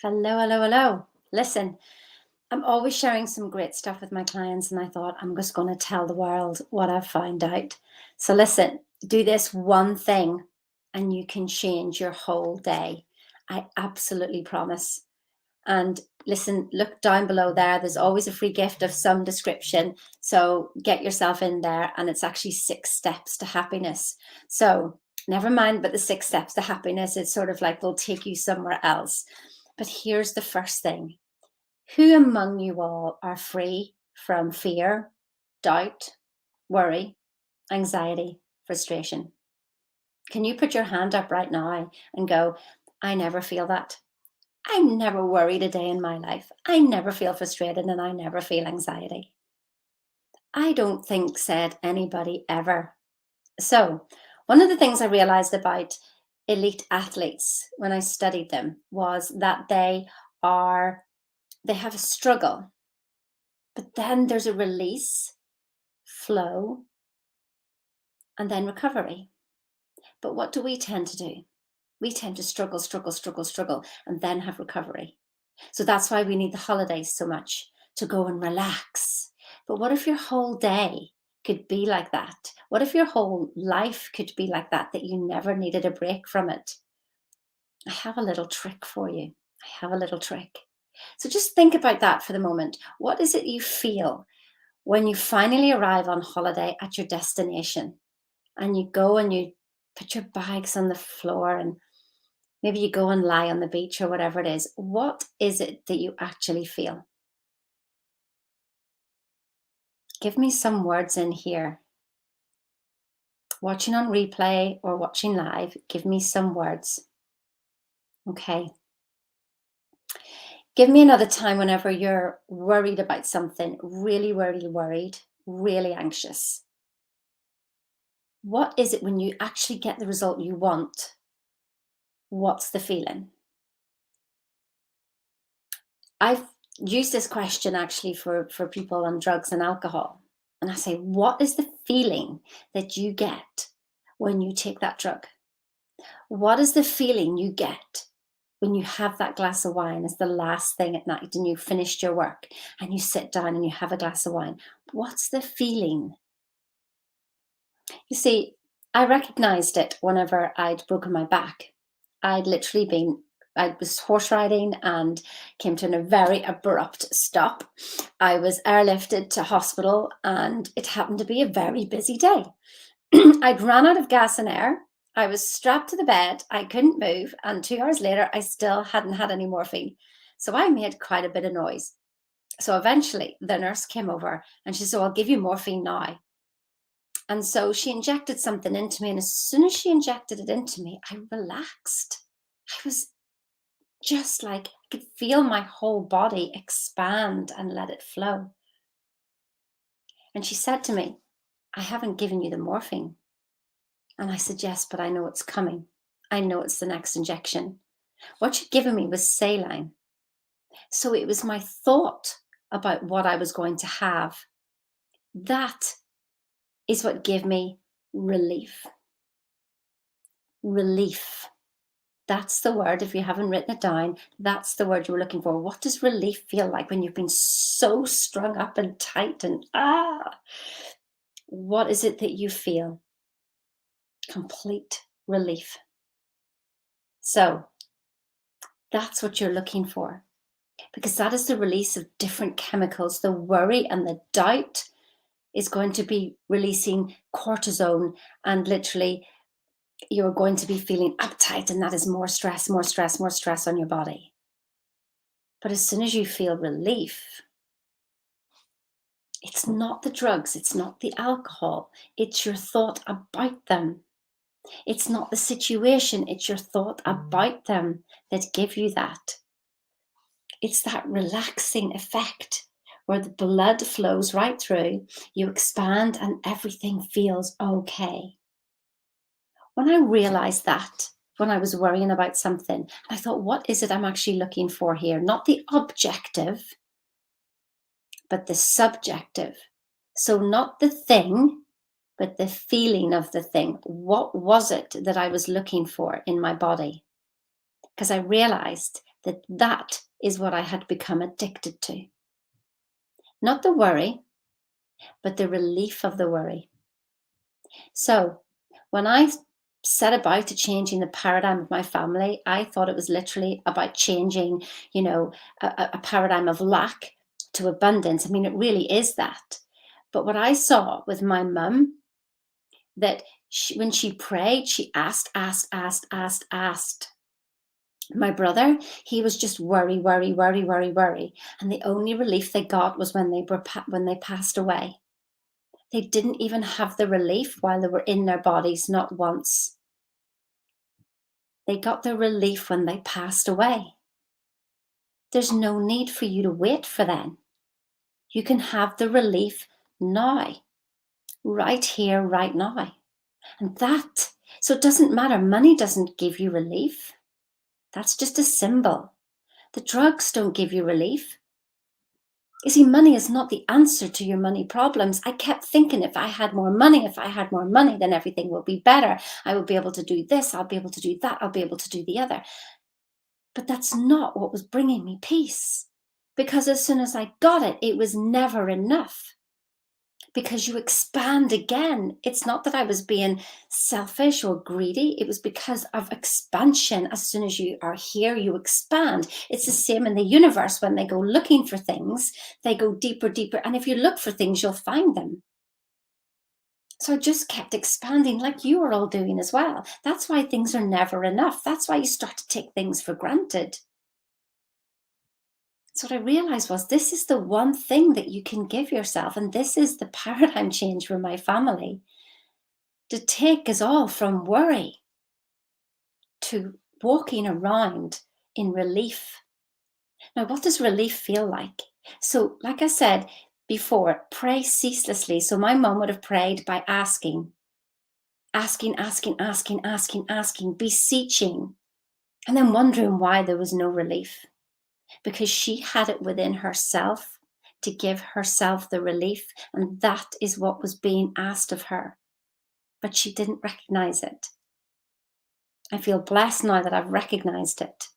Hello, hello, hello. Listen, I'm always sharing some great stuff with my clients, and I thought I'm just going to tell the world what I've found out. So, listen, do this one thing and you can change your whole day. I absolutely promise. And listen, look down below there. There's always a free gift of some description. So, get yourself in there, and it's actually 6 steps to happiness. So, never mind but the 6 steps to happiness. It's sort of like they'll take you somewhere else. But here's the first thing: who among you all are free from fear, doubt, worry, anxiety, frustration? Can you put your hand up right now and go, I never feel that. I never worried a day in my life. I never feel frustrated and I never feel anxiety. I don't think said anybody ever. So, one of the things I realized about elite athletes when I studied them was that they have a struggle, but then there's a release, flow, and then recovery. But what do we tend to do? We tend to struggle, struggle, struggle, struggle, and then have recovery. So that's why we need the holidays so much, to go and relax. But what if your whole day could be like that? What if your whole life could be like that, that you never needed a break from it? I have a little trick for you. I have a little trick. So just think about that for the moment. What is it you feel when you finally arrive on holiday at your destination and you go and you put your bags on the floor and maybe you go and lie on the beach or whatever it is? What is it that you actually feel? Give me some words in here. Watching on replay or watching live, give me some words. Okay. Give me another time whenever you're worried about something, really, really worried, really anxious. What is it when you actually get the result you want? What's the feeling? I've used this question actually for people on drugs and alcohol. And I say, what is the feeling that you get when you take that drug? What is the feeling you get when you have that glass of wine as the last thing at night and you've finished your work and you sit down and you have a glass of wine? What's the feeling? You see, I recognized it whenever I'd broken my back. I'd literally been, I was horse riding and came to a very abrupt stop. I was airlifted to hospital and it happened to be a very busy day. I'd run out of gas and air. I was strapped to the bed. I couldn't move. And 2 hours later, I still hadn't had any morphine. So I made quite a bit of noise. So eventually the nurse came over and she said, I'll give you morphine now. And so she injected something into me. And as soon as she injected it into me, I relaxed. I was just like, I could feel my whole body expand and let it flow. And she said to me, I haven't given you the morphine. And I said, yes, but I know it's coming. I know it's the next injection. What you'd given me was saline. So it was my thought about what I was going to have. That is what gave me relief. Relief. That's the word. If you haven't written it down, that's the word you were looking for. What does relief feel like when you've been so strung up and tight and what is it that you feel? Complete relief. So that's what you're looking for, because that is the release of different chemicals. The worry and the doubt is going to be releasing cortisone, and literally you're going to be feeling uptight, and that is more stress, more stress, more stress on your body. But as soon as you feel relief, it's not the drugs, it's not the alcohol, it's your thought about them. It's not the situation, it's your thought about them that give you that. It's that relaxing effect where the blood flows right through, you expand, and everything feels okay. When I realized that, when I was worrying about something, I thought, what is it I'm actually looking for here? Not the objective, but the subjective. So not the thing, but the feeling of the thing. What was it that I was looking for in my body? Because I realized that is what I had become addicted to. Not the worry, but the relief of the worry. So when I set about to changing the paradigm of my family, I thought it was literally about changing, a paradigm of lack to abundance. I mean, it really is that. But what I saw with my mum, that when she prayed, she asked, asked, asked, asked, asked. My brother, he was just worry, worry, worry, worry, worry. And the only relief they got was when they passed away. They didn't even have the relief while they were in their bodies, not once. They got the relief when they passed away. There's no need for you to wait for them. You can have the relief now, right here, right now. And so it doesn't matter. Money doesn't give you relief. That's just a symbol. The drugs don't give you relief. You see, money is not the answer to your money problems. I kept thinking if I had more money, then everything will be better. I will be able to do this. I'll be able to do that. I'll be able to do the other. But that's not what was bringing me peace. Because as soon as I got it, it was never enough. Because you expand again. It's not that I was being selfish or greedy. It was because of expansion. As soon as you are here, you expand. It's the same in the universe. When they go looking for things, they go deeper, deeper. And if you look for things, you'll find them. So I just kept expanding like you are all doing as well. That's why things are never enough. That's why you start to take things for granted. So what I realized was this is the one thing that you can give yourself. And this is the paradigm change for my family. To take us all from worry to walking around in relief. Now, what does relief feel like? So, like I said before, pray ceaselessly. So my mom would have prayed by asking, beseeching, and then wondering why there was no relief. Because she had it within herself to give herself the relief, and that is what was being asked of her. But she didn't recognize it. I feel blessed now that I've recognized it.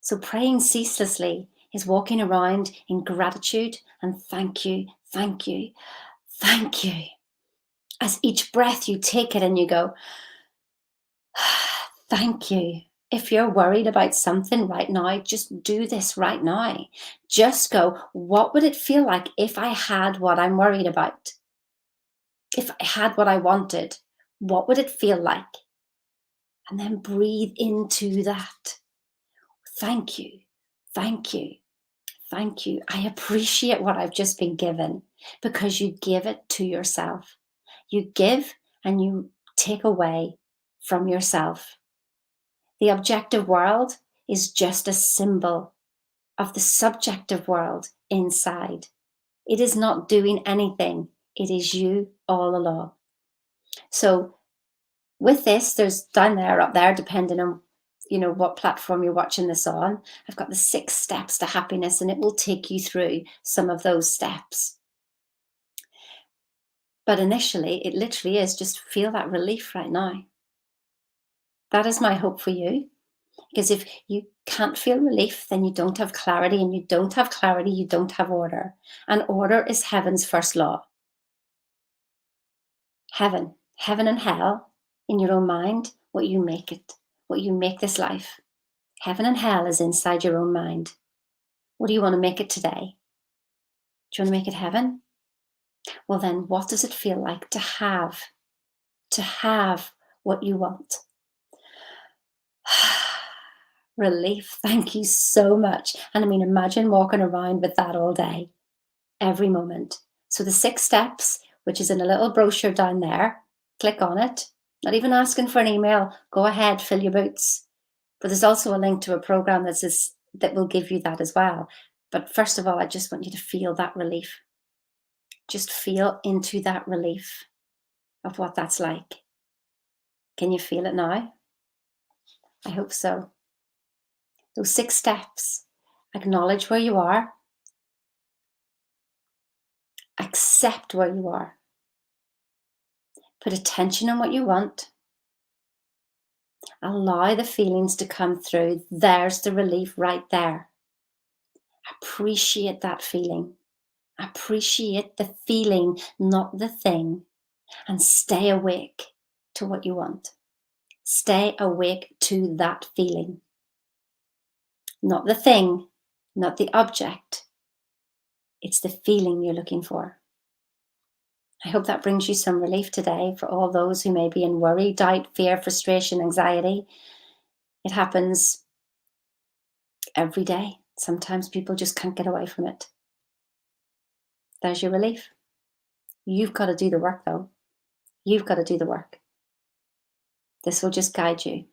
So praying ceaselessly is walking around in gratitude and thank you, thank you, thank you. As each breath you take it and you go, thank you. If you're worried about something right now, just do this right now. Just go, what would it feel like if I had what I'm worried about? If I had what I wanted, what would it feel like? And then breathe into that. Thank you, thank you, thank you. I appreciate what I've just been given, because you give it to yourself. You give and you take away from yourself. The objective world is just a symbol of the subjective world inside. It is not doing anything. It is you all along. So with this, there's down there, up there, depending on what platform you're watching this on, I've got the 6 steps to happiness, and it will take you through some of those steps. But initially, it literally is just feel that relief right now. That is my hope for you. Because if you can't feel relief, then you don't have clarity, and you don't have clarity, you don't have order. And order is heaven's first law. Heaven and hell in your own mind, what you make it, what you make this life. Heaven and hell is inside your own mind. What do you want to make it today? Do you want to make it heaven? Well, then what does it feel like to have what you want? Relief. Thank you so much. And I mean, imagine walking around with that all day, every moment. So the 6 steps, which is in a little brochure down there, click on it. Not even asking for an email. Go ahead, fill your boots. But there's also a link to a program that will give you that as well. But first of all, I just want you to feel that relief. Just feel into that relief of what that's like. Can you feel it now? I hope so. Those 6 steps. Acknowledge where you are. Accept where you are. Put attention on what you want. Allow the feelings to come through. There's the relief right there. Appreciate that feeling. Appreciate the feeling, not the thing, and stay awake to what you want. Stay awake to that feeling, not the thing, not the object. It's the feeling you're looking for. I hope that brings you some relief today for all those who may be in worry, doubt, fear, frustration, anxiety. It happens every day. Sometimes people just can't get away from it. There's your relief. You've got to do the work, though. You've got to do the work. This will just guide you